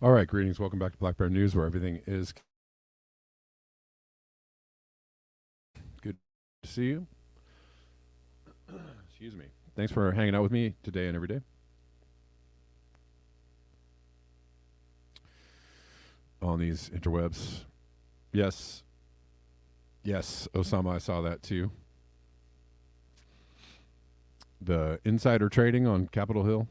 All right, greetings. Welcome back to Black Bear News, where everything is good to see you. Excuse me. Thanks for hanging out with me today and every day on these interwebs. Yes, yes, Osama, I saw that too. The insider trading on Capitol Hill.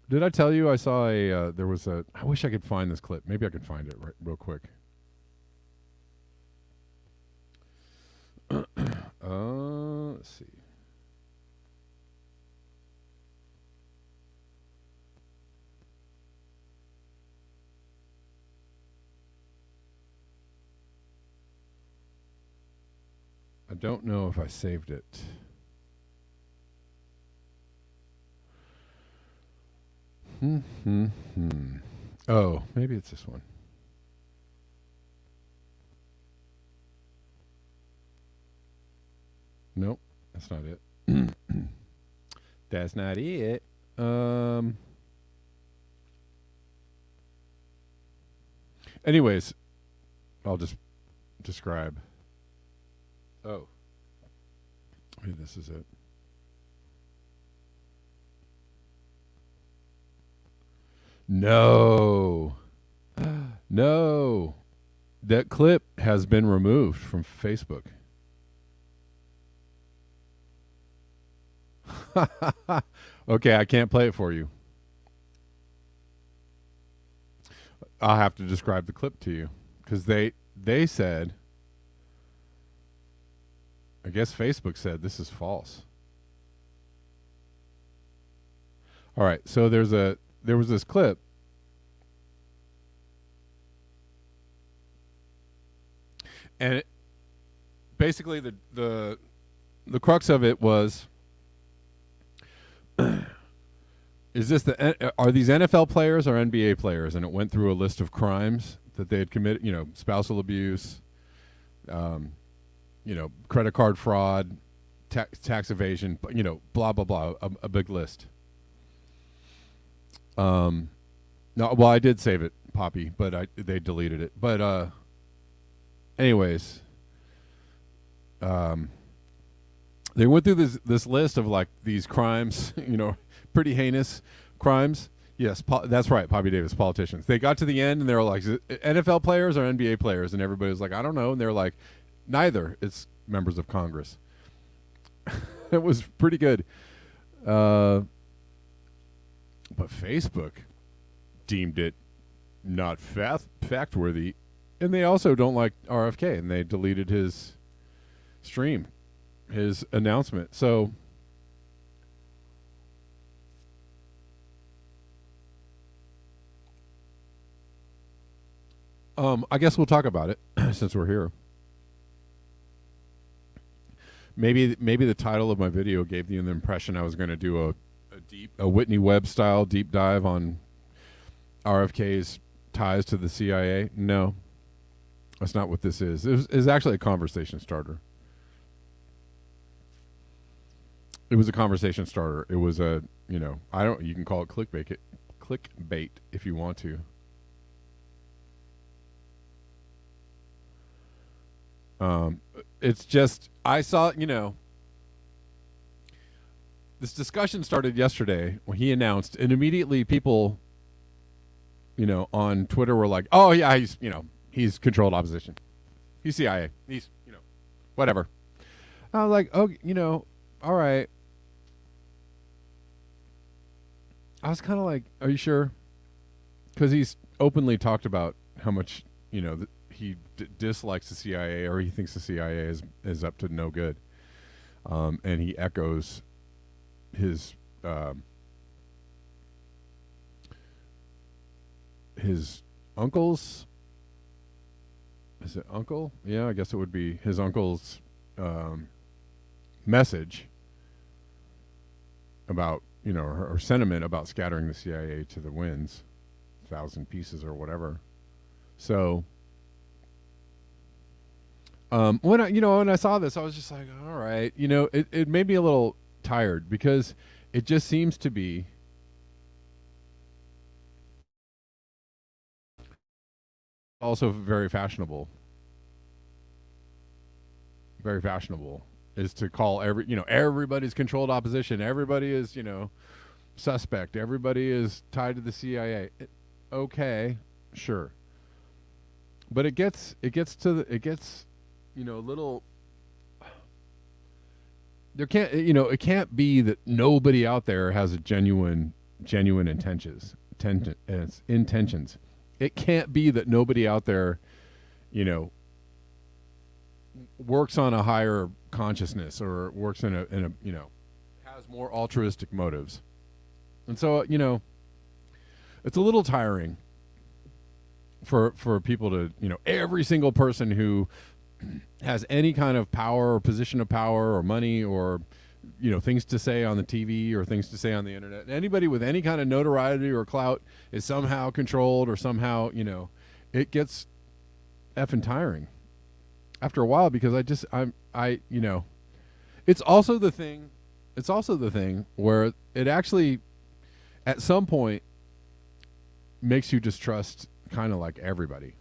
Did I tell you I saw there was a, I wish I could find this clip. Maybe I could find it real quick. Let's see. I don't know if I saved it. Oh, maybe it's this one. Nope, that's not it. That's not it. Anyways, I'll just describe. Oh, maybe this is it. No. No. That clip has been removed from Facebook. Okay, I can't play it for you. I'll have to describe the clip to you because they said, I guess Facebook said this is false. All right, so there was this clip. And basically the crux of it was, is this are these NFL players or NBA players? And it went through a list of crimes that they had committed, spousal abuse, credit card fraud, tax evasion, blah, blah, blah, a big list. No, well, I did save it, Poppy, but they deleted it. But anyways, they went through this list of like these crimes, pretty heinous crimes. Yes, that's right, Poppy Davis, politicians. They got to the end and they were like, NFL players or NBA players? And everybody was like, I don't know. And they're like, neither. It's members of Congress. It was pretty good. But Facebook deemed it not fact-worthy. And they also don't like RFK, and they deleted his stream, his announcement. So I guess we'll talk about it since we're here. Maybe the title of my video gave you the impression I was going to do a Whitney Webb style deep dive on RFK's ties to the CIA. No, that's not what this is. It was actually a conversation starter. It was a conversation starter. It was a, you can call it clickbait if you want to. It's just, I saw, this discussion started yesterday when he announced, and immediately people, on Twitter were like, oh yeah, he's controlled opposition. He's CIA. He's, whatever. I was like, oh, all right. I was kind of like, are you sure? Because he's openly talked about how much, he dislikes the CIA, or he thinks the CIA is up to no good. And he echoes his uncle's, is it uncle? Yeah, I guess it would be his uncle's message about, her sentiment about scattering the CIA to the winds, 1,000 pieces or whatever. So when I saw this, I was just like, all right, it made me a little tired because it just seems to be also very fashionable is to call everybody's controlled opposition, everybody is suspect, everybody is tied to the CIA. Okay, sure, but it gets a little. There can't it can't be that nobody out there has a genuine intentions. It can't be that nobody out there you know works on a higher consciousness or works in a has more altruistic motives. And so it's a little tiring for people to every single person who has any kind of power or position of power or money or things to say on the TV or things to say on the internet. Anybody with any kind of notoriety or clout is somehow controlled or somehow it gets effing tiring after a while, because it's also the thing where it actually at some point makes you distrust kind of like everybody,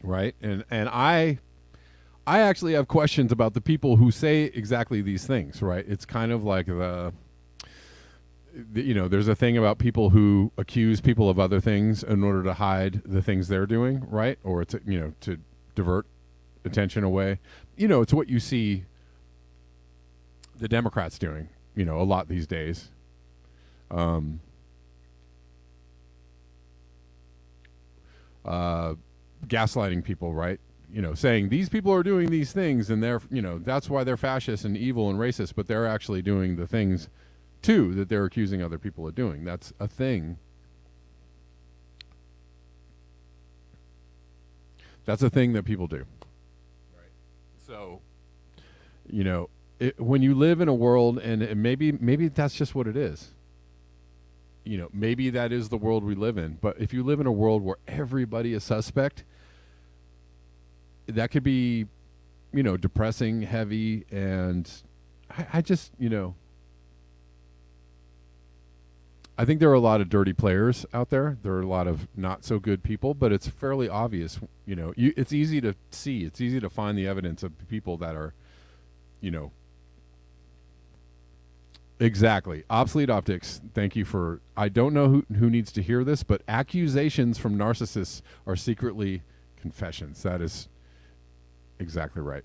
right? And I actually have questions about the people who say exactly these things, right? It's kind of like there's a thing about people who accuse people of other things in order to hide the things they're doing, right? Or to divert attention away. It's what you see the Democrats doing, a lot these days. Gaslighting people, right? Saying these people are doing these things and they're, that's why they're fascist and evil and racist, but they're actually doing the things too that they're accusing other people of doing. That's a thing. That's a thing that people do. Right. So, when you live in a world, and maybe that's just what it is. Maybe that is the world we live in. But if you live in a world where everybody is suspect, that could be, depressing, heavy, and I just, I think there are a lot of dirty players out there. There are a lot of not so good people, but it's fairly obvious. It's easy to see. It's easy to find the evidence of people that are, exactly. Obsolete optics. Thank you for. I don't know who needs to hear this, but accusations from narcissists are secretly confessions. That is exactly right.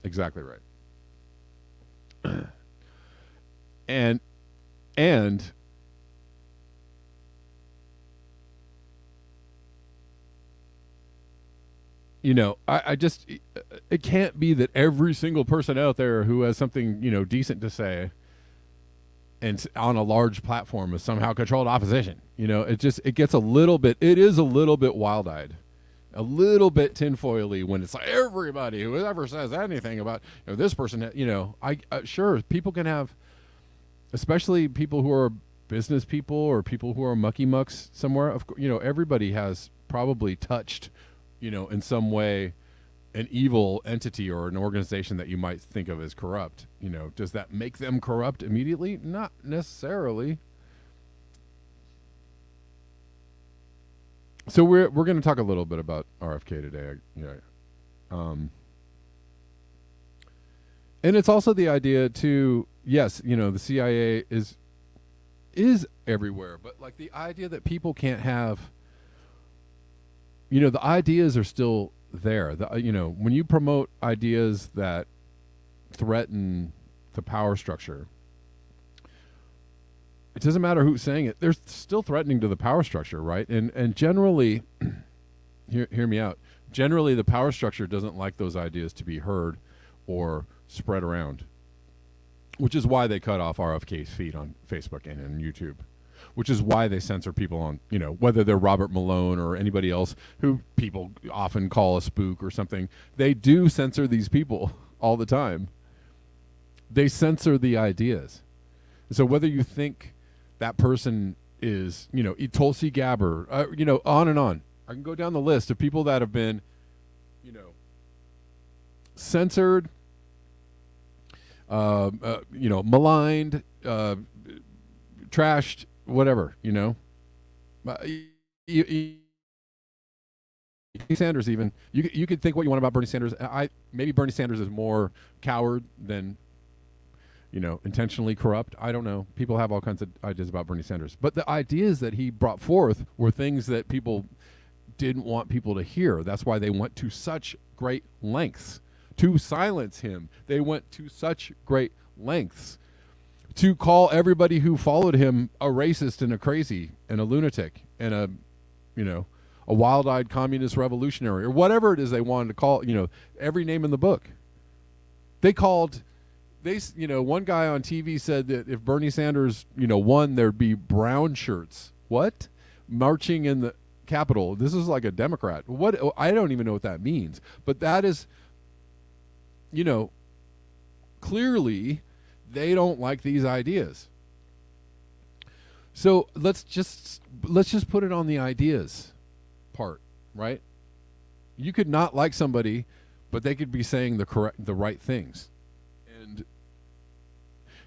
Exactly right. and I just, it can't be that every single person out there who has something, decent to say and on a large platform is somehow controlled opposition. It gets it is a little bit wild-eyed, a little bit tinfoily when it's like everybody who ever says anything about this person, sure, people can have, especially people who are business people or people who are mucky mucks somewhere. Of course, everybody has probably touched in some way, an evil entity or an organization that you might think of as corrupt. Does that make them corrupt immediately? Not necessarily. So we're going to talk a little bit about RFK today. And it's also the idea to, yes, the CIA is everywhere, but like the idea that people can't have, the ideas are still there. When you promote ideas that threaten the power structure, it doesn't matter who's saying it. They're still threatening to the power structure, right? And generally, hear me out. Generally, the power structure doesn't like those ideas to be heard or spread around, which is why they cut off RFK's feed on Facebook and on YouTube. Which is why they censor people on, whether they're Robert Malone or anybody else who people often call a spook or something. They do censor these people all the time. They censor the ideas. So whether you think that person is, Tulsi Gabbard, on and on. I can go down the list of people that have been, censored, maligned, trashed, whatever. Sanders, even you could think what you want about Bernie Sanders. Maybe Bernie Sanders is more coward than intentionally corrupt. I don't know. People have all kinds of ideas about Bernie Sanders, but the ideas that he brought forth were things that people didn't want people to hear. That's why they went to such great lengths to silence him. They went to such great lengths to call everybody who followed him a racist and a crazy and a lunatic and a wild-eyed communist revolutionary or whatever it is they wanted to call, every name in the book. One guy on TV said that if Bernie Sanders, won, there'd be brown shirts. What? Marching in the Capitol. This is like a Democrat. What? I don't even know what that means. But that is, clearly they don't like these ideas. So let's just put it on the ideas part, right? You could not like somebody, but they could be saying the right things. And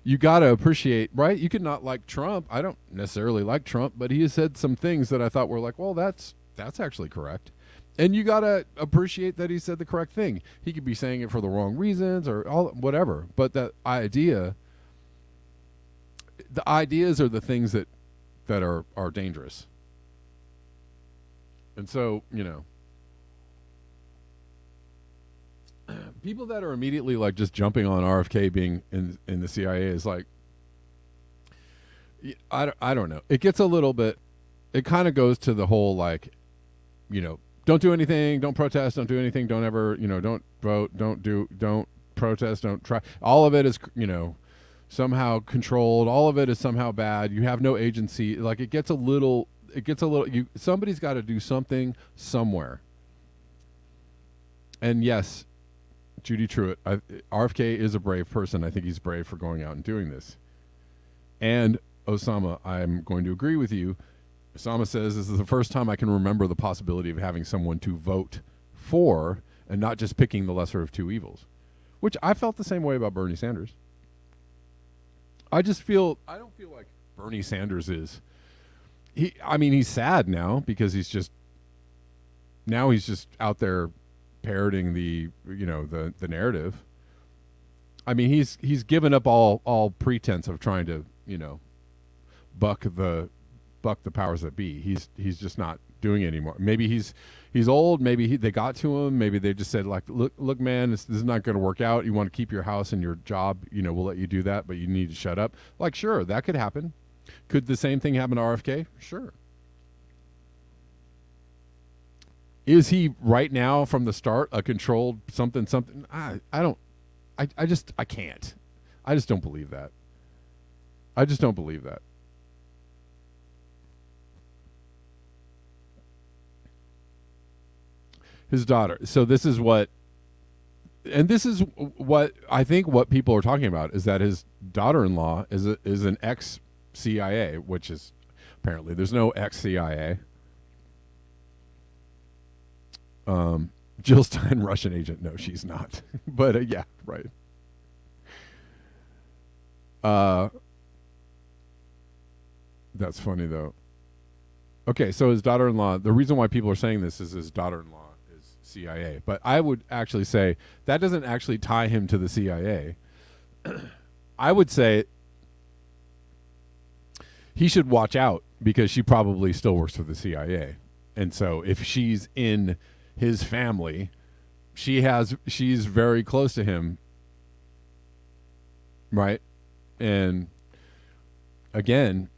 you got to appreciate, right? You could not like Trump. I don't necessarily like Trump, but he has said some things that I thought were like, well, that's actually correct. And you got to appreciate that he said the correct thing. He could be saying it for the wrong reasons or whatever, but the ideas are the things that are dangerous. And so, people that are immediately like just jumping on RFK being in the CIA is like, I don't know. It gets a little bit, it kind of goes to the whole like, don't do anything, don't protest, don't do anything, don't ever, don't vote, don't protest, don't try. All of it is, somehow controlled. All of it is somehow bad. You have no agency. Like somebody's got to do something somewhere. And yes, Judy Truitt, RFK is a brave person. I think he's brave for going out and doing this. And Osama, I'm going to agree with you. Osama says this is the first time I can remember the possibility of having someone to vote for and not just picking the lesser of two evils, which I felt the same way about Bernie Sanders. I don't feel like Bernie Sanders is. He's sad now because he's just out there parroting the narrative. I mean, he's given up all pretense of trying to, buck the powers that be. He's just not doing it anymore. Maybe he's old. Maybe they got to him. Maybe they just said like, look, man, this is not going to work out. You want to keep your house and your job. We'll let you do that, but you need to shut up. Like, sure, that could happen. Could the same thing happen to RFK? Sure. Is he right now from the start a controlled something? I can't. I just don't believe that. His daughter. So this is what I think what people are talking about is that his daughter-in-law is an ex-CIA, which is apparently there's no ex-CIA. Jill Stein, Russian agent. No, she's not. But yeah, right. That's funny though. Okay, so his daughter-in-law. The reason why people are saying this is his daughter-in-law is CIA. But I would actually say that doesn't actually tie him to the CIA. I would say he should watch out because she probably still works for the CIA. And so if she's in his family, she's very close to him. Right? And again,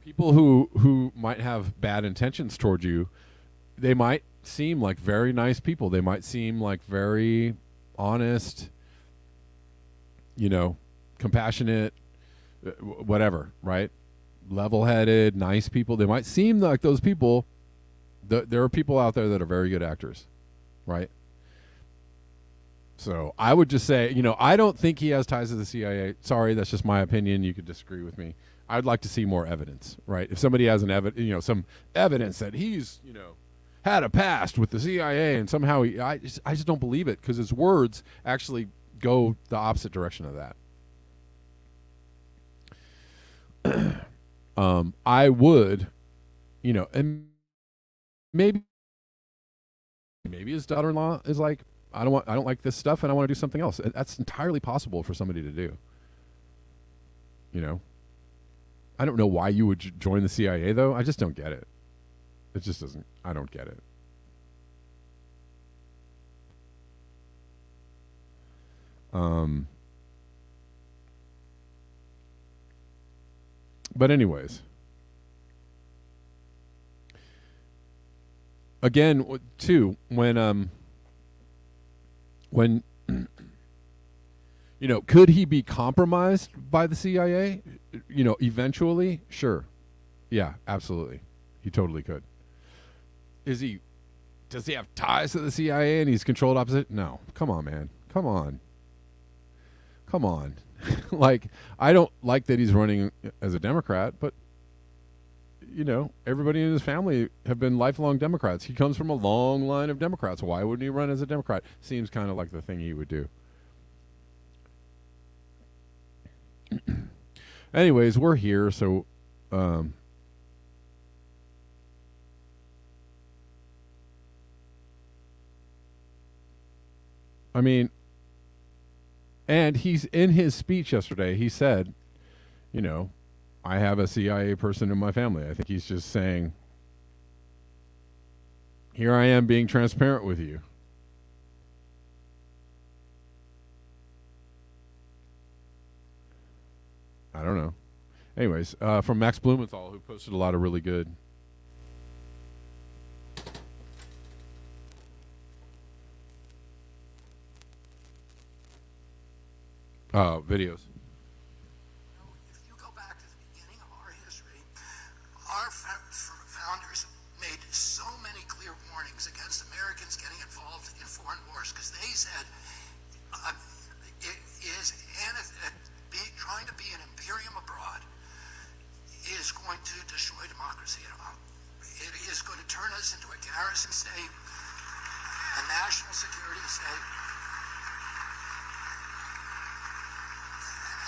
people who might have bad intentions toward you, they might seem like very nice people. They might seem like very honest, compassionate, whatever, right? Level-headed, nice people. They might seem like those people. There are people out there that are very good actors, right? So I would just say, I don't think he has ties to the CIA. Sorry, that's just my opinion. You could disagree with me. I'd like to see more evidence, right? If somebody has some evidence that he's, had a past with the CIA and somehow I just don't believe it because his words actually go the opposite direction of that. I would, and maybe his daughter-in-law is like, I don't like this stuff, and I want to do something else. That's entirely possible for somebody to do. I don't know why you would join the CIA though. I just don't get it. It just doesn't. I don't get it. But anyways, again, too, when could he be compromised by the CIA? Eventually, sure, yeah, absolutely, he totally could. Does he have ties to the CIA and he's controlled opposite? No, come on, man, come on. Like, I don't like that he's running as a Democrat, but everybody in his family have been lifelong Democrats. He comes from a long line of Democrats. Why wouldn't he run as a Democrat? Seems kind of like the thing he would do. Anyways, we're here, so I mean, and he's in his speech yesterday, he said, I have a CIA person in my family. I think he's just saying, here I am being transparent with you. I don't know. Anyways, from Max Blumenthal, who posted a lot of really good videos. If you go back to the beginning of our history, our founders made so many clear warnings against Americans getting involved in foreign wars, because they said it is trying to be an imperium abroad is going to destroy democracy at home. It is going to turn us into a garrison state, a national security state,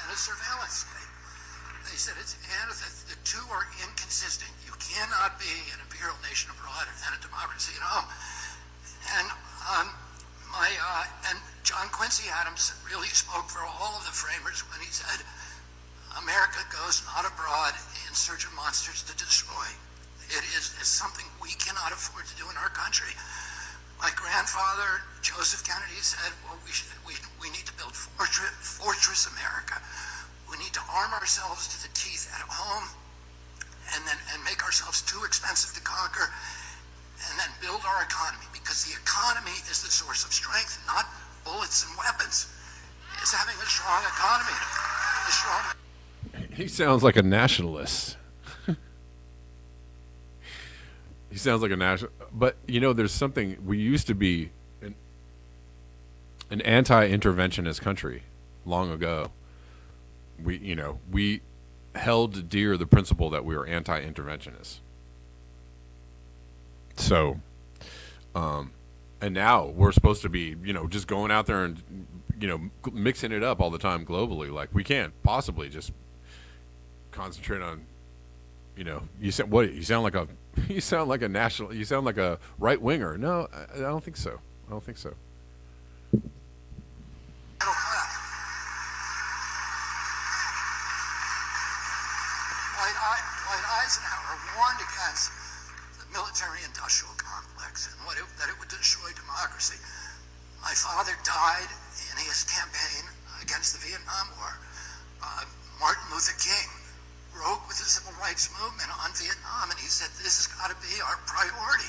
and a surveillance state. They said the two are inconsistent. You cannot be an imperial nation abroad and a democracy at home. And and John Quincy Adams really spoke for all of the framers when he said, America goes not abroad in search of monsters to destroy. It is something we cannot afford to do in our country. My grandfather, Joseph Kennedy, said, well, we need to build Fortress America. We need to arm ourselves to the teeth at home and make ourselves too expensive to conquer, and then build our economy, because the economy is the source of strength, not bullets and weapons. It's having a strong economy. He sounds like a nationalist. He sounds like a national, but there's something. We used to be an anti-interventionist country long ago. We held dear the principle that we were anti-interventionists. So, and now we're supposed to be, just going out there and, mixing it up all the time globally. Like, we can't possibly just concentrate on, you sound like a national, you sound like a right winger. No, I don't think so. Dwight Eisenhower warned against the military-industrial complex and that it would destroy democracy. My father died in his campaign against the Vietnam War. Martin Luther King broke with the civil rights movement on Vietnam, and he said, this has got to be our priority,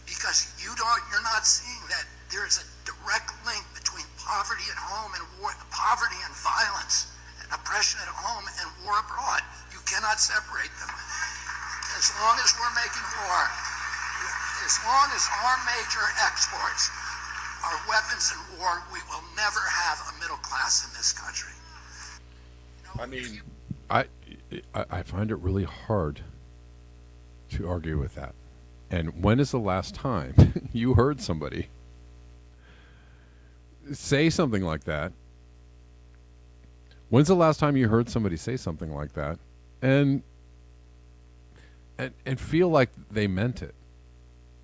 because you're not seeing that there is a direct link between poverty at home and war, poverty and violence, and oppression at home and war abroad. You cannot separate them. As long as we're making war, as long as our major exports are weapons and war, we will never have a middle class in this country. I mean, I find it really hard to argue with that. And when is the last time you heard somebody say something like that. When's the last time you heard somebody say something like that, and and feel like they meant it,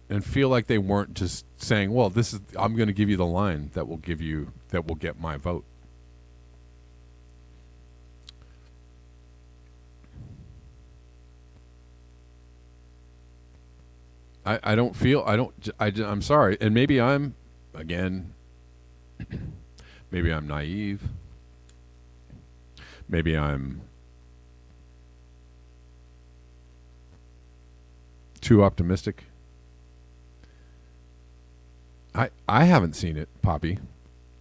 and feel like they weren't just saying, "Well, this is I'm going to give you the line that will get my vote." I don't feel I'm sorry, and maybe I'm again maybe I'm naive, maybe I'm too optimistic. I haven't seen it, Poppy.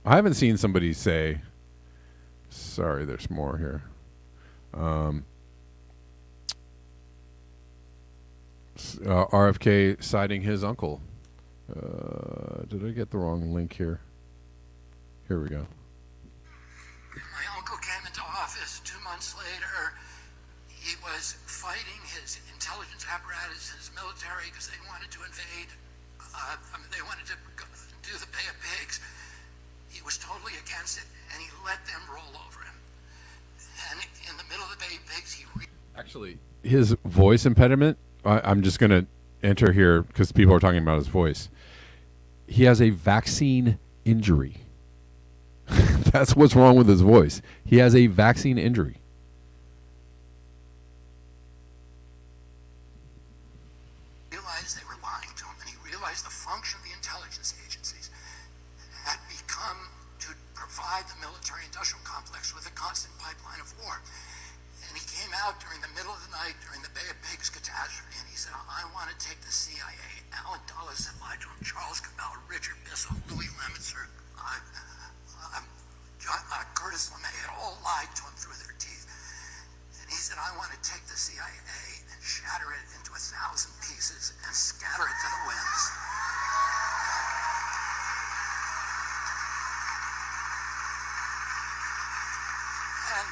I haven't seen somebody say, sorry, there's more here. RFK citing his uncle. Did I get the wrong link here? Here we go. My uncle came into office 2 months later. He was fighting his intelligence apparatus, his military, because they wanted to invade. They wanted to do the Bay of Pigs. He was totally against it, and he let them roll over him. And in the middle of the Bay of Pigs, Actually, his voice impediment, I'm just going to enter here because people are talking about his voice. He has a vaccine injury. That's what's wrong with his voice. He has a vaccine injury. realized they were lying to him, and he realized the function of the intelligence agencies had become to provide the military-industrial complex with a constant pipeline of war. And he came out during the middle of the night during the Bay of Pigs catastrophe, and he said, I want to take the CIA. Alan Dulles had lied to him, Charles Cabell, Richard Bissell, Louis Lemitzer, Curtis LeMay had all lied to him through their teeth. And he said, I want to take the CIA and shatter it into 1,000 pieces and scatter it to the winds. And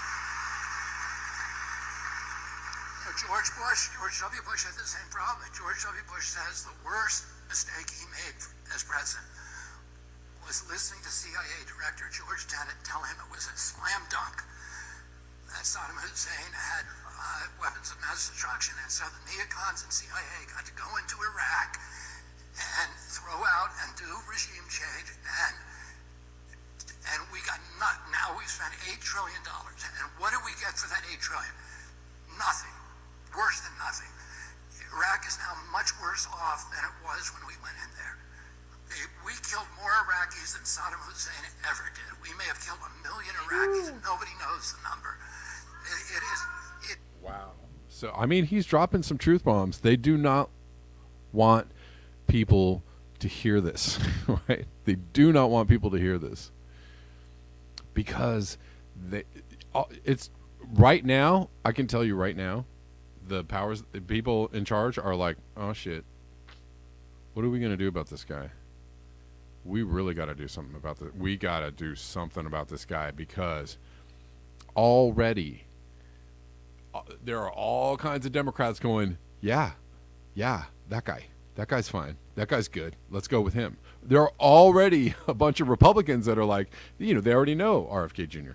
George W. Bush had the same problem. George W. Bush says the worst mistake he made as president was listening to CIA Director George Tenet tell him it was a slam dunk that Saddam Hussein had weapons of mass destruction, and so the neocons and CIA got to go into Iraq and throw out and do regime change, and we got now we've spent $8 trillion, and what did we get for that $8 trillion? Nothing. Worse than nothing. Iraq is now much worse off than it was when we went in there. We killed more Iraqis than Saddam Hussein ever did. We may have killed 1 million Iraqis, and nobody knows the number. Wow. So, I mean, he's dropping some truth bombs. They do not want people to hear this, right? They do not want people to hear this. Because it's right now, I can tell you right now, the people in charge are like, oh shit, what are we going to do about this guy? We really got to do something about this. We got to do something about this guy, because already there are all kinds of Democrats going, yeah, that guy's fine. That guy's good. Let's go with him. There are already a bunch of Republicans that are like, they already know RFK Jr.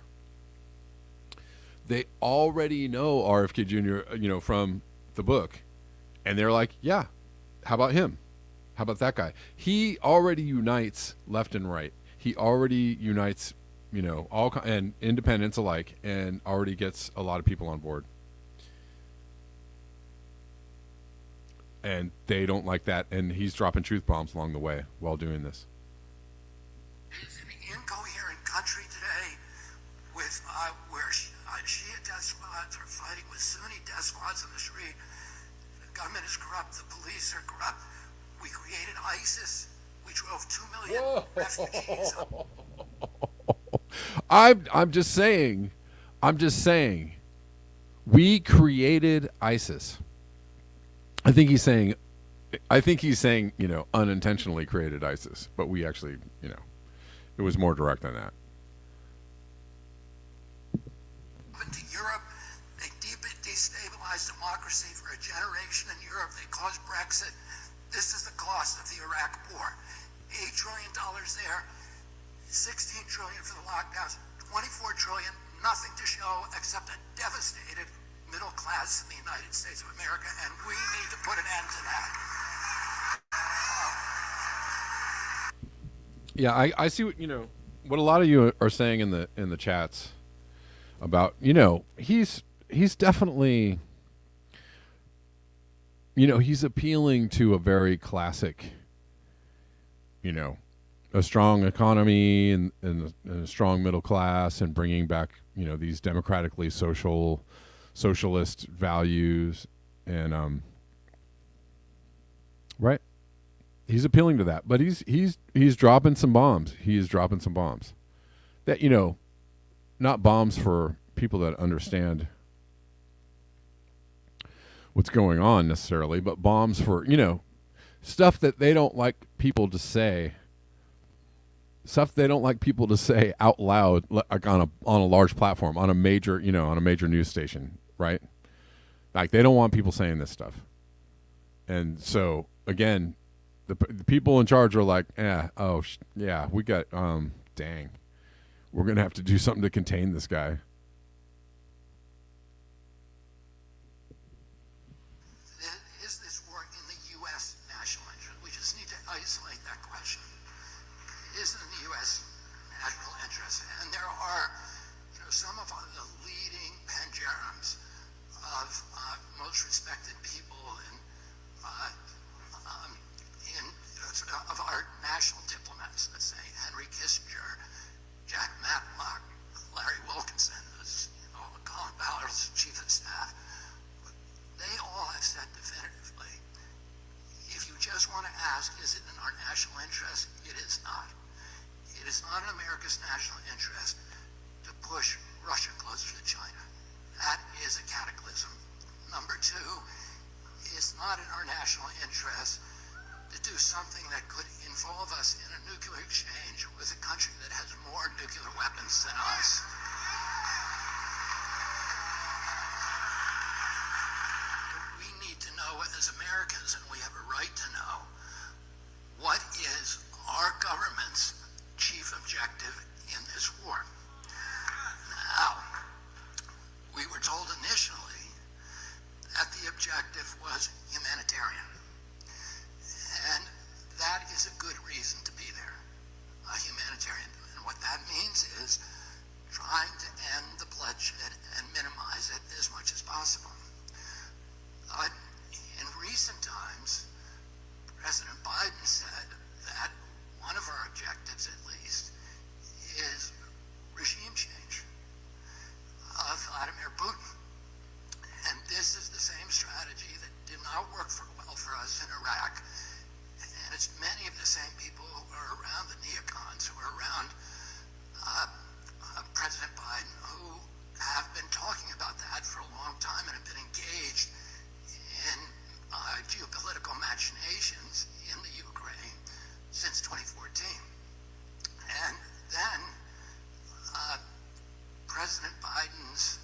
They already know RFK Jr., from the book. And they're like, yeah, how about him? How about that guy? He already unites left and right. He already unites, and independents alike, and already gets a lot of people on board. And they don't like that, and he's dropping truth bombs along the way while doing this. It's an incoherent country today with where Shia despots are fighting with Sunni despots in the street. The government is corrupt. The police are corrupt. We created ISIS. We drove 2 million refugees up. I'm just saying. We created ISIS. I think he's saying, unintentionally created ISIS, but we actually, it was more direct than that. To Europe, they destabilized democracy for a generation in Europe. They caused Brexit. This is the cost of the Iraq war. $8 trillion there. 16 trillion for the lockdowns, 24 trillion, nothing to show except a devastated middle class in the United States of America, and we need to put an end to that. Yeah, I see what what a lot of you are saying in the chats about he's definitely he's appealing to a very classic a strong economy and a strong middle class and bringing back these democratically socialist values and right. He's appealing to that, but he's dropping some bombs. He is dropping some bombs that not bombs for people that understand what's going on necessarily, but bombs for stuff that they don't like people to say. Stuff they don't like people to say out loud, like on a large platform, on a major news station, right? Like they don't want people saying this stuff, and so again. The people in charge are like, yeah, we got, dang. We're going to have to do something to contain this guy. Is this war in the U.S. national interest? We just need to isolate that question. Is it in the U.S. national interest? And there are, some of the leading pangerums of most respected people of our national diplomats, let's say Henry Kissinger, Jack Matlock, Larry Wilkinson, who's Colin Powell's chief of staff, they all have said definitively, if you just want to ask, is it in our national interest? It is not. It is not in America's national interest to push Russia closer to China. That is a cataclysm. Number two, it's not in our national interest to do something that could involve us in a nuclear exchange with a country that has more nuclear weapons than us. We need to know as Americans, and we have a right to know, what is our government's chief objective in this war. Now, we were told initially that the objective was humanitarian. And that is a good reason to be there, a humanitarian. And what that means is trying to end the bloodshed and minimize it as much as possible. In recent times, President Biden said that one of our objectives, at least, is regime change of Vladimir Putin. And this is the same strategy that did not work well for us in Iraq. And it's many of the same people who are around the neocons, who are around President Biden, who have been talking about that for a long time and have been engaged in geopolitical machinations in the Ukraine since 2014. And then President Biden's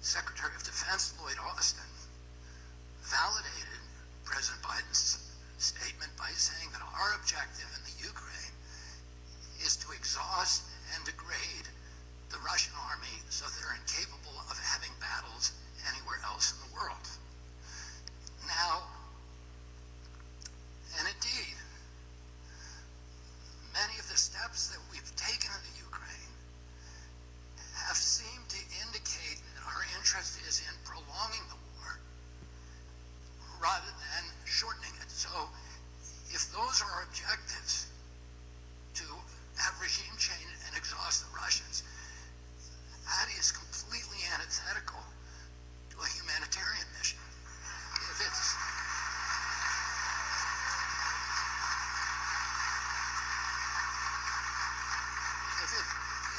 Secretary of Defense, Lloyd Austin, validated President Biden's statement by saying that our objective in the Ukraine is to exhaust and degrade the Russian army so they're incapable of having battles anywhere else in the world. Now, and indeed, many of the steps that we've taken in the Ukraine have seemed to indicate that our interest is in prolonging the war rather than shortening it. So if those are our objectives, to have regime change and exhaust the Russians, that is completely antithetical to a humanitarian mission.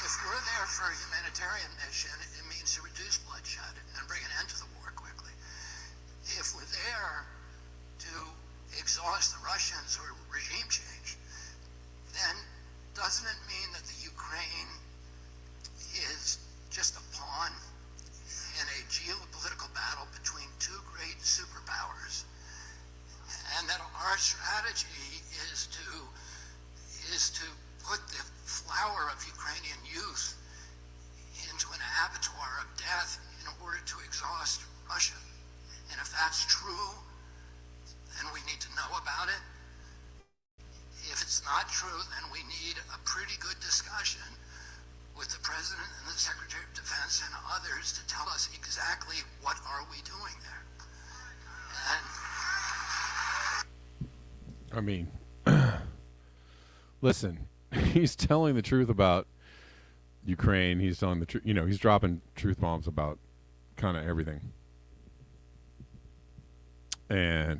If we're there for a humanitarian mission, it means to reduce bloodshed and bring an end to the war quickly. If we're there to exhaust the Russians or regime change, then doesn't it mean that the Ukraine is just a pawn in a geopolitical battle between two great superpowers, and that our strategy is to put the I mean, listen, he's telling the truth about Ukraine. He's telling the truth. He's dropping truth bombs about kind of everything. And,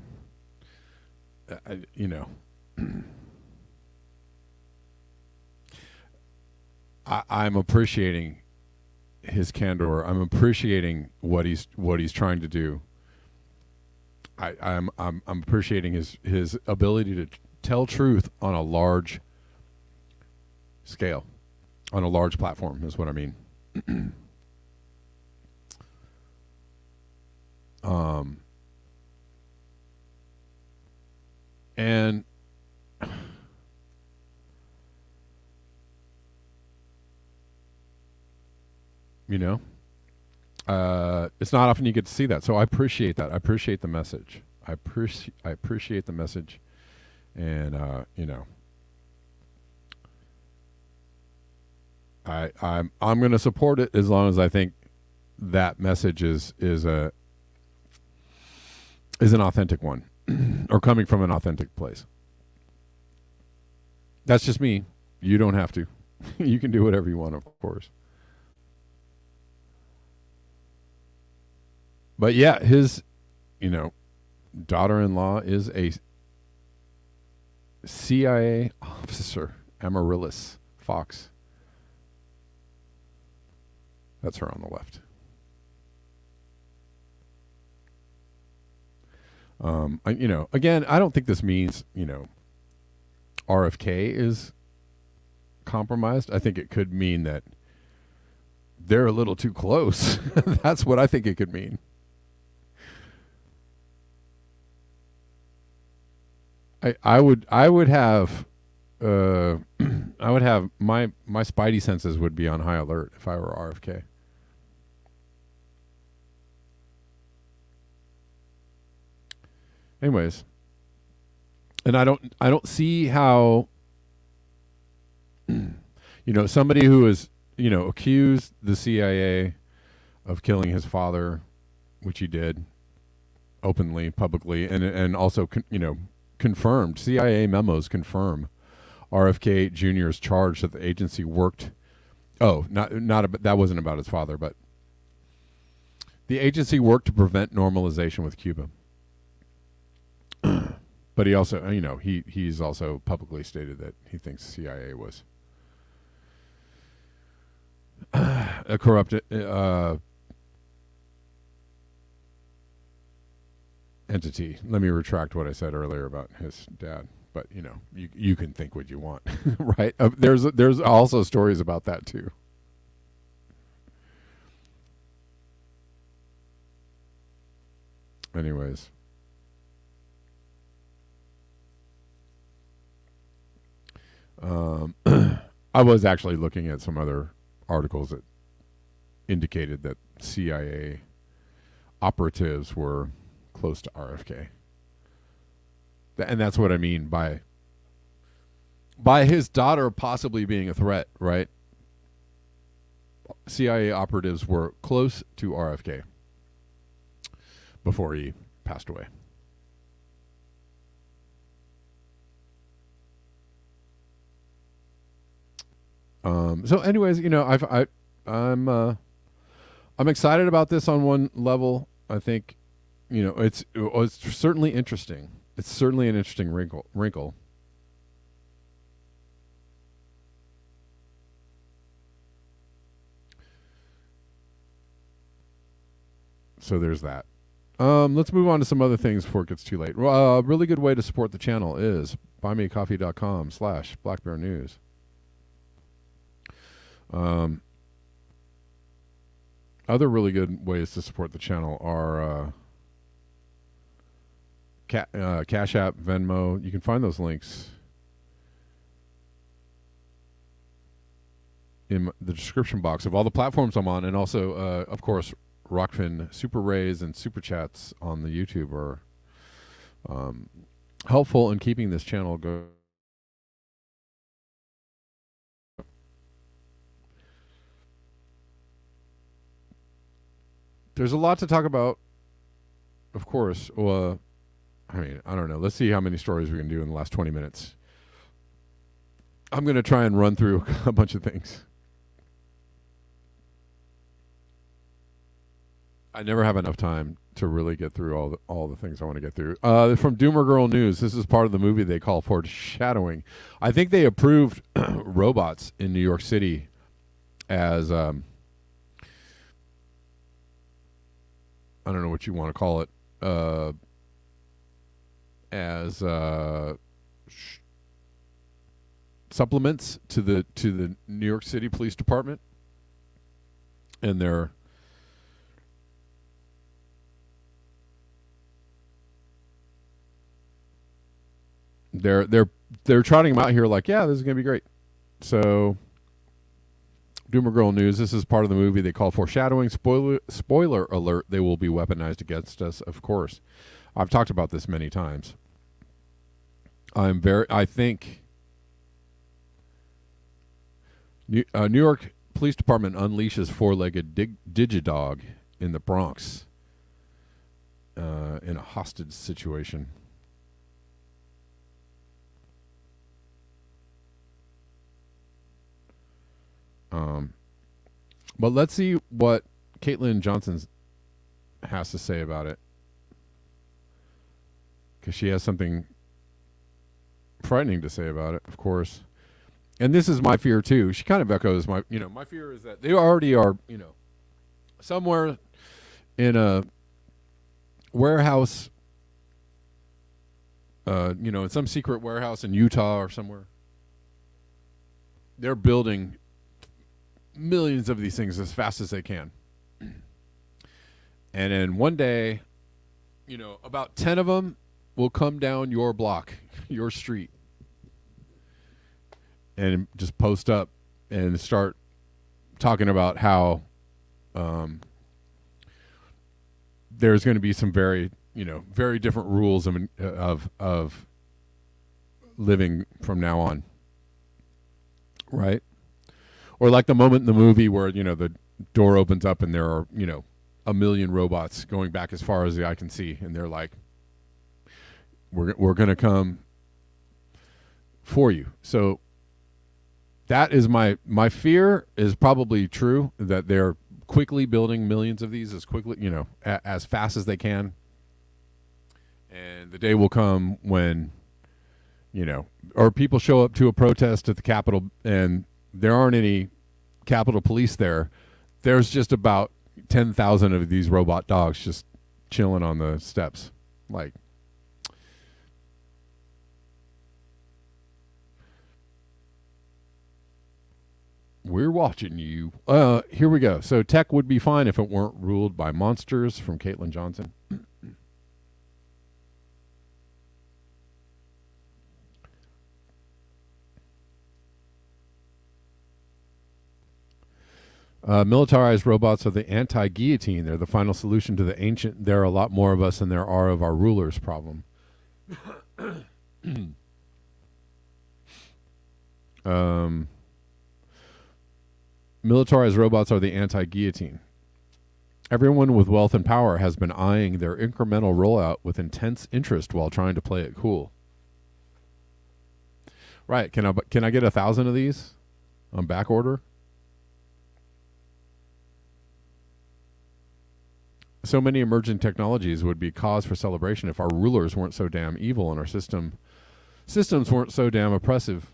I'm appreciating his candor. I'm appreciating what he's trying to do. I'm appreciating his ability to tell truth on a large scale, on a large platform is what I mean. And it's not often you get to see that, so I appreciate that. I appreciate the message. I appreciate the message, and I'm going to support it as long as I think that message is an authentic one, or coming from an authentic place. That's just me. You don't have to. You can do whatever you want, of course. But yeah, his, daughter-in-law is a CIA officer, Amaryllis Fox. That's her on the left. Again, I don't think this means, RFK is compromised. I think it could mean that they're a little too close. That's what I think it could mean. I would have I would have my spidey senses would be on high alert if I were RFK. Anyways, and I don't see how somebody who is accused the CIA of killing his father, which he did openly, publicly, and also confirmed. CIA memos confirm RFK Jr.'s charge that the agency worked. Oh, that wasn't about his father, but the agency worked to prevent normalization with Cuba. But he also, he's also publicly stated that he thinks CIA was a corrupt entity. Let me retract what I said earlier about his dad. But you can think what you want, right? There's also stories about that too. Anyways, I was actually looking at some other articles that indicated that CIA operatives were close to RFK. And that's what I mean by his daughter possibly being a threat, right? CIA operatives were close to RFK before he passed away. So anyways, I'm excited about this on one level. I think, it's certainly interesting. It's certainly an interesting wrinkle. So there's that. Let's move on to some other things before it gets too late. A really good way to support the channel is buymeacoffee.com/blackbearnews. Other really good ways to support the channel are Cash App, Venmo. You can find those links in the description box of all the platforms I'm on, and also, of course, Rockfin Super Rays and Super Chats on the YouTube are helpful in keeping this channel going. There's a lot to talk about, of course. I mean, I don't know. Let's see how many stories we can do in the last 20 minutes. I'm going to try and run through a bunch of things. I never have enough time to really get through all the things I want to get through. From Doomer Girl News, this is part of the movie they call foreshadowing. I think they approved robots in New York City as I don't know what you want to call it, as supplements to the New York City Police Department, and they're trotting them out here like, yeah, this is gonna be great. So, Doomer Girl News. This is part of the movie they call foreshadowing. Spoiler alert: they will be weaponized against us, of course. I've talked about this many times. I think New York Police Department unleashes four-legged digidog in the Bronx in a hostage situation. But let's see what Caitlin Johnson has to say about it, because she has something frightening to say about it, of course. And this is my fear too. She kind of echoes my fear is that they already are, somewhere in a warehouse, in some secret warehouse in Utah or somewhere. They're building millions of these things as fast as they can. And then one day, about 10 of them will come down your block, your street, and just post up and start talking about how there's going to be some very different rules of living from now on, right? Or like the moment in the movie where the door opens up and there are a million robots going back as far as the eye can see, and they're like, we're going to come for you. So that is my fear is probably true, that they're quickly building millions of these as quickly, as fast as they can. And the day will come when, or people show up to a protest at the Capitol and there aren't any Capitol Police there. There's just about 10,000 of these robot dogs just chilling on the steps. Like, we're watching you. Here we go. So tech would be fine if it weren't ruled by monsters, from Caitlin Johnson. Militarized robots are the anti-guillotine. They're the final solution to the ancient "there are a lot more of us than there are of our rulers" problem. Militarized robots are the anti-guillotine. Everyone with wealth and power has been eyeing their incremental rollout with intense interest while trying to play it cool. Right? Can I get 1,000 of these on back order? So many emerging technologies would be cause for celebration if our rulers weren't so damn evil and our systems weren't so damn oppressive.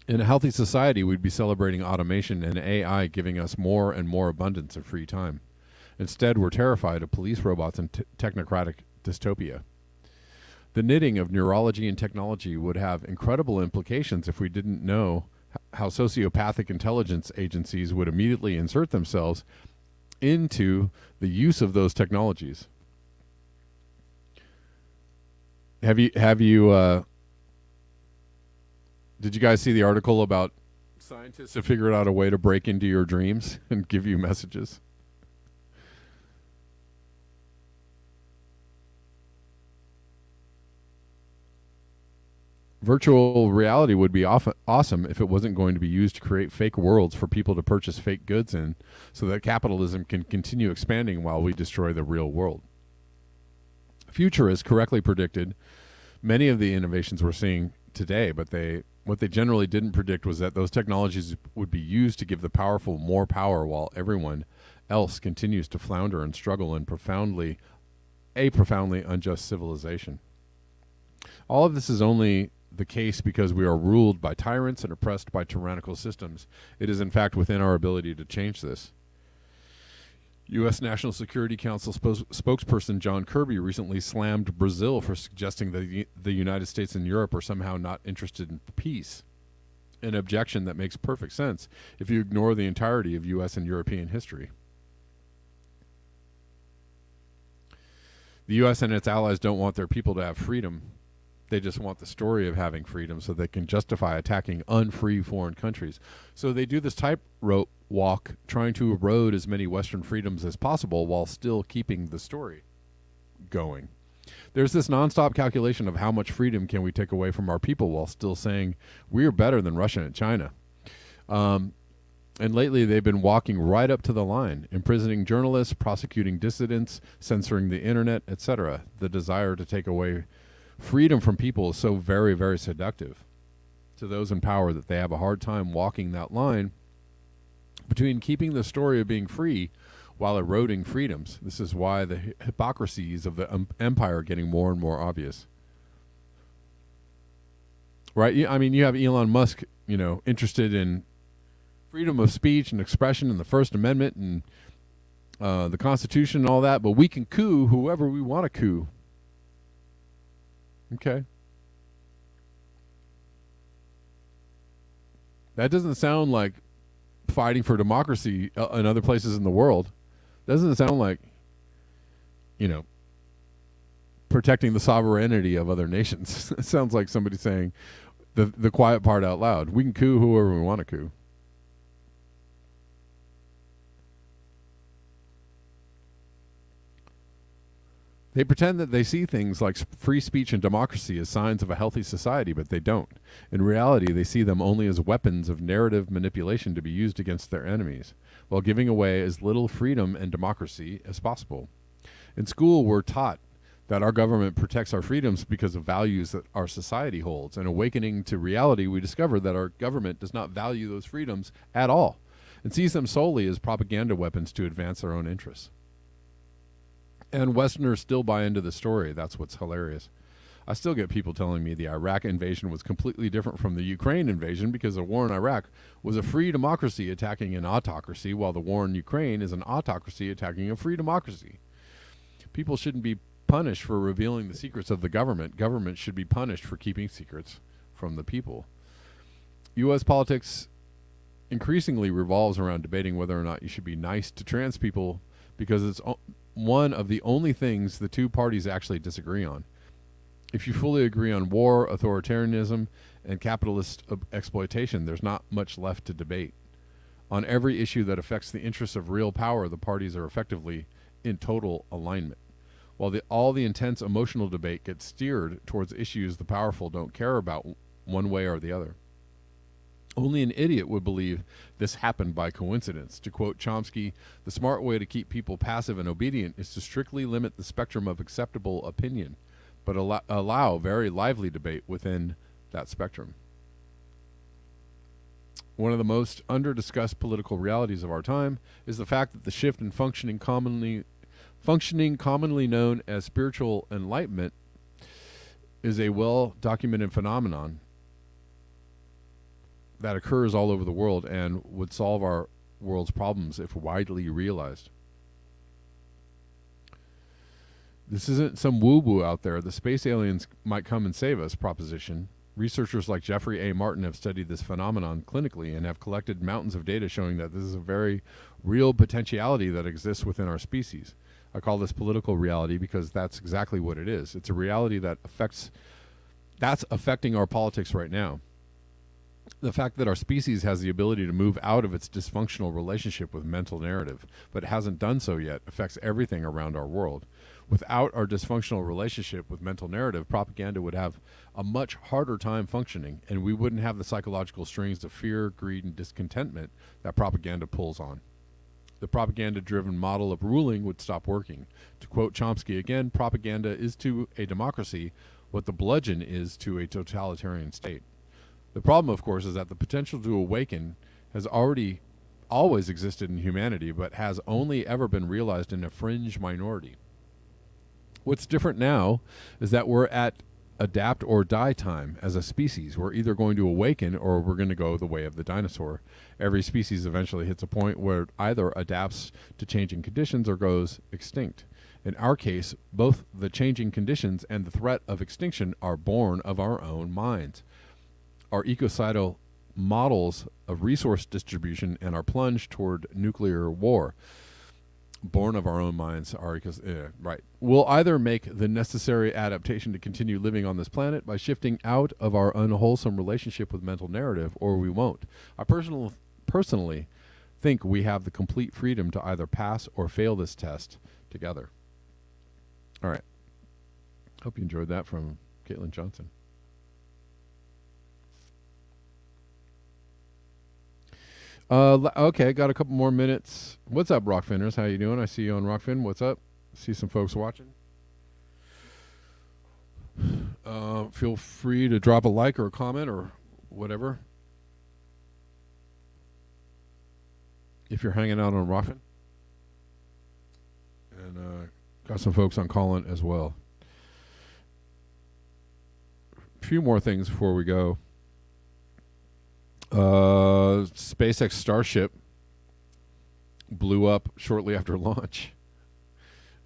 In a healthy society, we'd be celebrating automation and AI giving us more and more abundance of free time. Instead, we're terrified of police robots and technocratic dystopia. The knitting of neurology and technology would have incredible implications if we didn't know how sociopathic intelligence agencies would immediately insert themselves into the use of those technologies. Have you did you guys see the article about scientists have figured out a way to break into your dreams and give you messages? Virtual reality would be awesome if it wasn't going to be used to create fake worlds for people to purchase fake goods in, so that capitalism can continue expanding while we destroy the real world. Futurists correctly predicted many of the innovations we're seeing today, but what they generally didn't predict was that those technologies would be used to give the powerful more power while everyone else continues to flounder and struggle in profoundly unjust civilization. All of this is only the case because we are ruled by tyrants and oppressed by tyrannical systems. It is in fact within our ability to change this. U.S. National Security Council spokesperson John Kirby recently slammed Brazil for suggesting that the United States and Europe are somehow not interested in peace, an objection that makes perfect sense if you ignore the entirety of U.S. and European history. The U.S. and its allies don't want their people to have freedom. They just want the story of having freedom so they can justify attacking unfree foreign countries. So they do this tightrope walk, trying to erode as many Western freedoms as possible while still keeping the story going. There's this nonstop calculation of how much freedom can we take away from our people while still saying we're better than Russia and China. And lately they've been walking right up to the line, imprisoning journalists, prosecuting dissidents, censoring the internet, etc. The desire to take away freedom from people is so very, very seductive to those in power that they have a hard time walking that line between keeping the story of being free while eroding freedoms. This is why the hypocrisies of the empire are getting more and more obvious. Right? I mean, you have Elon Musk, interested in freedom of speech and expression and the First Amendment and the Constitution and all that, but we can coup whoever we want to coup. Okay. That doesn't sound like fighting for democracy in other places in the world. Doesn't sound like, protecting the sovereignty of other nations. It sounds like somebody saying the quiet part out loud. We can coup whoever we want to coup. They pretend that they see things like free speech and democracy as signs of a healthy society, but they don't. In reality, they see them only as weapons of narrative manipulation to be used against their enemies, while giving away as little freedom and democracy as possible. In school, we're taught that our government protects our freedoms because of values that our society holds. And awakening to reality, we discover that our government does not value those freedoms at all and sees them solely as propaganda weapons to advance their own interests. And Westerners still buy into the story. That's what's hilarious. I still get people telling me the Iraq invasion was completely different from the Ukraine invasion because the war in Iraq was a free democracy attacking an autocracy, while the war in Ukraine is an autocracy attacking a free democracy. People shouldn't be punished for revealing the secrets of the government. Government should be punished for keeping secrets from the people. U.S. politics increasingly revolves around debating whether or not you should be nice to trans people because it's one of the only things the two parties actually disagree on. If you fully agree on war, authoritarianism, and capitalist exploitation, there's not much left to debate. On every issue that affects the interests of real power, the parties are effectively in total alignment. While all the intense emotional debate gets steered towards issues the powerful don't care about one way or the other. Only an idiot would believe this happened by coincidence. To quote Chomsky, the smart way to keep people passive and obedient is to strictly limit the spectrum of acceptable opinion, but allow very lively debate within that spectrum. One of the most under-discussed political realities of our time is the fact that the shift in functioning commonly known as spiritual enlightenment is a well-documented phenomenon that occurs all over the world and would solve our world's problems if widely realized. This isn't some woo-woo out there. The space aliens might come and save us proposition. Researchers like Jeffrey A. Martin have studied this phenomenon clinically and have collected mountains of data showing that this is a very real potentiality that exists within our species. I call this political reality because that's exactly what it is. It's a reality that's affecting our politics right now. The fact that our species has the ability to move out of its dysfunctional relationship with mental narrative, but hasn't done so yet, affects everything around our world. Without our dysfunctional relationship with mental narrative, propaganda would have a much harder time functioning, and we wouldn't have the psychological strings of fear, greed, and discontentment that propaganda pulls on. the propaganda-driven model of ruling would stop working. To quote Chomsky again, propaganda is to a democracy what the bludgeon is to a totalitarian state. The problem, of course, is that the potential to awaken has always existed in humanity, but has only ever been realized in a fringe minority. What's different now is that we're at adapt or die time as a species. We're either going to awaken or we're going to go the way of the dinosaur. Every species eventually hits a point where it either adapts to changing conditions or goes extinct. In our case, both the changing conditions and the threat of extinction are born of our own minds. Our ecocidal models of resource distribution and our plunge toward nuclear war, born of our own minds, right. We'll either make the necessary adaptation to continue living on this planet by shifting out of our unwholesome relationship with mental narrative, or we won't. I personally think we have the complete freedom to either pass or fail this test together. All right. Hope you enjoyed that from Caitlin Johnson. Okay, got a couple more minutes. What's up, Rockfinners? How you doing? I see you on Rockfin. What's up? See some folks watching. Feel free to drop a like or a comment or whatever if you're hanging out on Rockfin. And got some folks on Callin as well. A few more things before we go. SpaceX Starship blew up shortly after launch.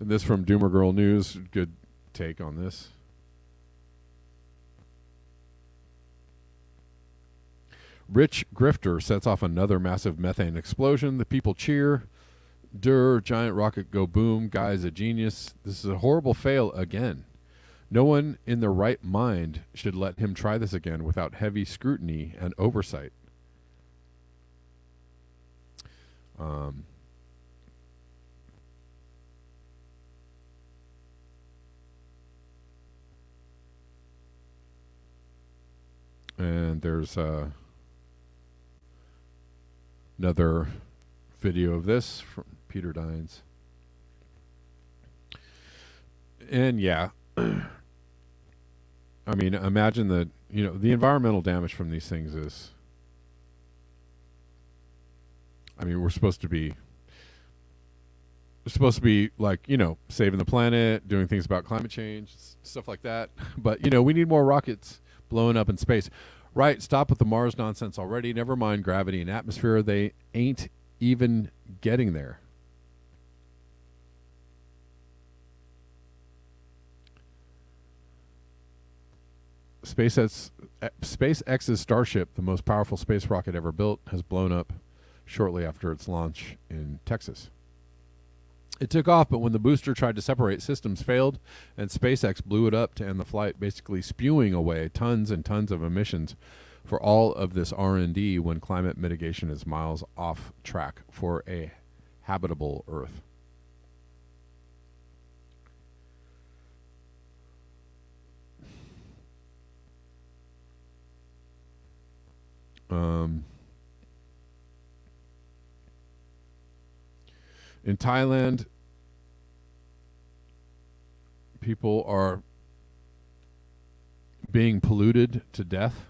And this from Doomer Girl News. Good take on this. Rich grifter sets off another massive methane explosion. The people cheer. Giant rocket go boom. Guy's a genius. This is a horrible fail again. No one in their right mind should let him try this again without heavy scrutiny and oversight. And there's another video of this from Peter Dines. And yeah, I mean, imagine that, the environmental damage from these things is, I mean, we're supposed to be like, saving the planet, doing things about climate change, stuff like that. But, we need more rockets blowing up in space. Right, stop with the Mars nonsense already. Never mind gravity and atmosphere. They ain't even getting there. SpaceX's Starship, the most powerful space rocket ever built, has blown up shortly after its launch in Texas. It took off, but when the booster tried to separate, systems failed, and SpaceX blew it up to end the flight, basically spewing away tons and tons of emissions for all of this R&D when climate mitigation is miles off track for a habitable Earth. In Thailand, people are being polluted to death.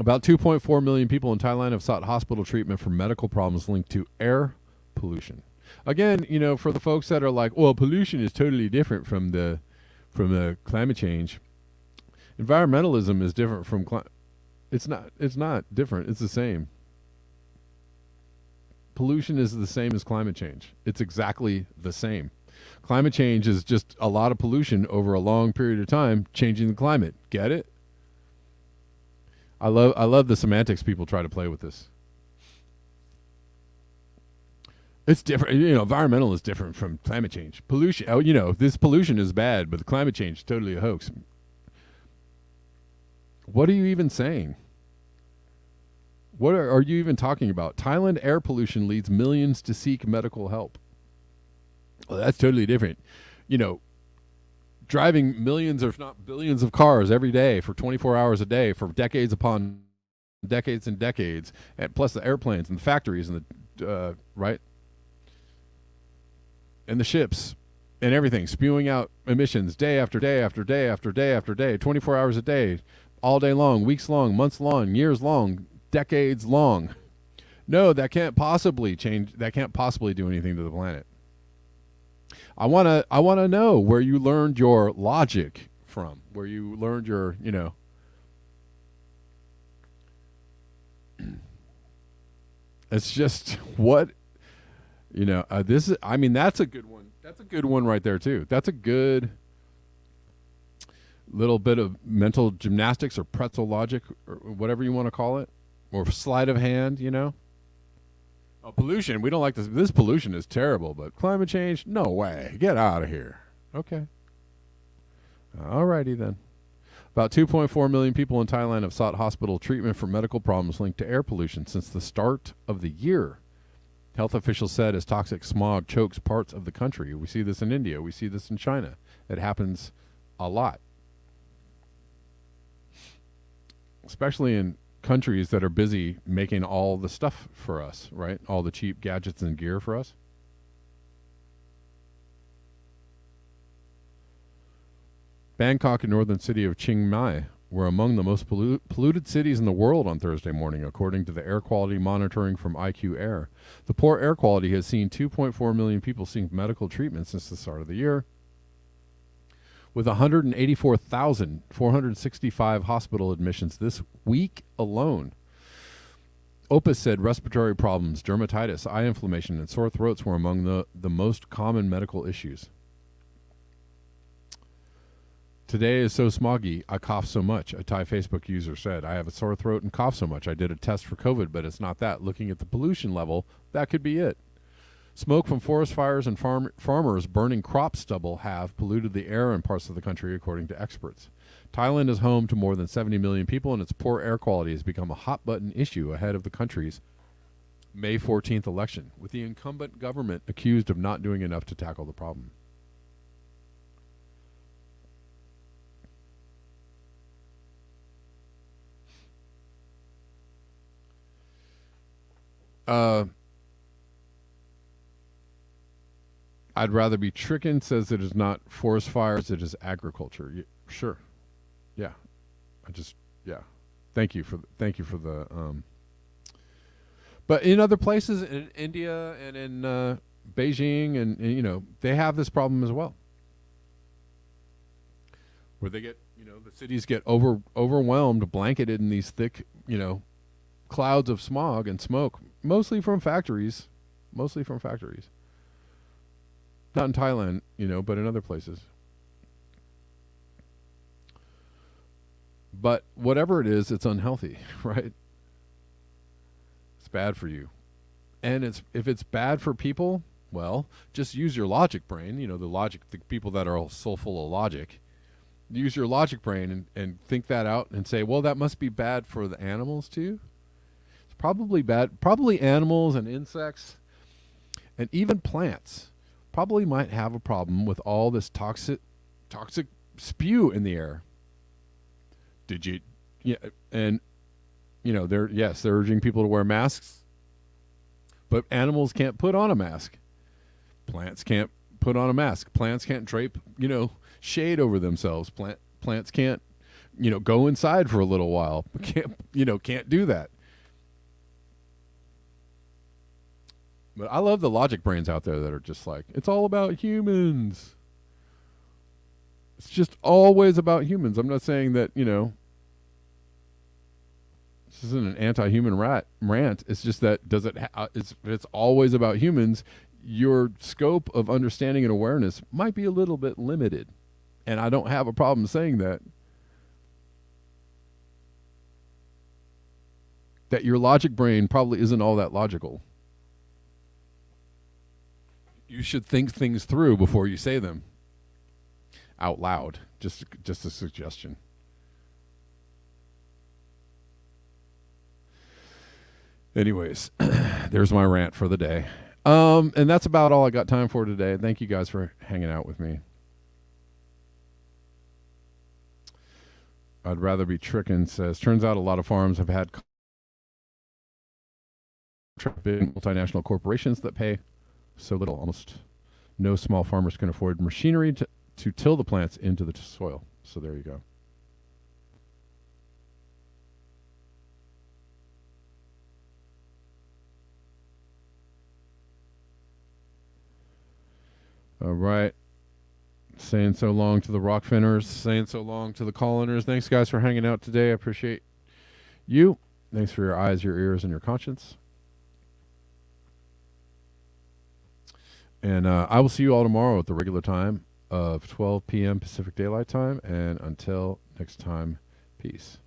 About 2.4 million people in Thailand have sought hospital treatment for medical problems linked to air pollution. Again, for the folks that are like, well, pollution is totally different from the climate change. Environmentalism is different from It's not different. It's the same. Pollution is the same as climate change. It's exactly the same. Climate change is just a lot of pollution over a long period of time changing the climate. Get it? I love the semantics people try to play with this. It's different. Environmental is different from climate change. Pollution, this pollution is bad, but the climate change is totally a hoax. What are you even saying? What are you even talking about? Thailand air pollution leads millions to seek medical help. Well, that's totally different. Driving millions, if not billions, of cars every day for 24 hours a day for decades upon decades and decades, and plus the airplanes and the factories and the right. and the ships and everything spewing out emissions day after day after day after day after day, 24 hours a day, all day long, weeks long, months long, years long, decades long. No, that can't possibly change. That can't possibly do anything to the planet. I wanna know where you learned your logic from, where you learned your, it's just what, this is, I mean, that's a good one. That's a good one right there too. That's a good little bit of mental gymnastics or pretzel logic or whatever you want to call it, or sleight of hand, Oh, pollution. We don't like this. This pollution is terrible, but climate change, no way. Get out of here. Okay. All righty then. About 2.4 million people in Thailand have sought hospital treatment for medical problems linked to air pollution since the start of the year. Health officials said as toxic smog chokes parts of the country. We see this in India. We see this in China. It happens a lot. Especially in countries that are busy making all the stuff for us, right? All the cheap gadgets and gear for us. Bangkok and northern city of Chiang Mai were among the most polluted cities in the world on Thursday morning, according to the air quality monitoring from IQ Air. The poor air quality has seen 2.4 million people seek medical treatment since the start of the year, with 184,465 hospital admissions this week alone. Opus said respiratory problems, dermatitis, eye inflammation, and sore throats were among the most common medical issues. Today is so smoggy, I cough so much, a Thai Facebook user said. I have a sore throat and cough so much. I did a test for COVID, but it's not that. Looking at the pollution level, that could be it. Smoke from forest fires and farmers burning crop stubble have polluted the air in parts of the country, according to experts. Thailand is home to more than 70 million people, and its poor air quality has become a hot-button issue ahead of the country's May 14th election, with the incumbent government accused of not doing enough to tackle the problem. I'd rather be tricking says it is not forest fires, it is agriculture. Sure. Yeah. Yeah. Thank you for the but in other places in India and in Beijing and they have this problem as well. Where they get, the cities get overwhelmed, blanketed in these thick, clouds of smog and smoke, mostly from factories. Not in Thailand, but in other places. But whatever it is, it's unhealthy, right? It's bad for you. And if it's bad for people, well, just use your logic brain, the people that are all so full of logic. Use your logic brain and think that out and say, well, that must be bad for the animals too. It's probably bad. Probably animals and insects and even plants probably might have a problem with all this toxic spew in the air. Did you? Yeah, and they're urging people to wear masks, but animals can't put on a mask. Plants can't put on a mask. Plants can't drape, shade over themselves. Plants can't, go inside for a little while. Can't do that. But I love the logic brains out there that are just like, it's all about humans. It's just always about humans. I'm not saying that, this isn't an anti-human rant. It's just that it's always about humans, your scope of understanding and awareness might be a little bit limited. And I don't have a problem saying that your logic brain probably isn't all that logical. You should think things through before you say them out loud. Just a suggestion. Anyways, there's my rant for the day. And that's about all I got time for today. Thank you guys for hanging out with me. I'd rather be tricking says, turns out a lot of farms have had big multinational corporations that pay so little, almost No small farmers can afford machinery to till the plants into the soil. So there you go. All right. Saying so long to the rock finners, saying so long to the coloners. Thanks, guys, for hanging out today. I appreciate you. Thanks for your eyes, your ears, and your conscience. And I will see you all tomorrow at the regular time of 12 p.m. Pacific Daylight Time. And until next time, peace.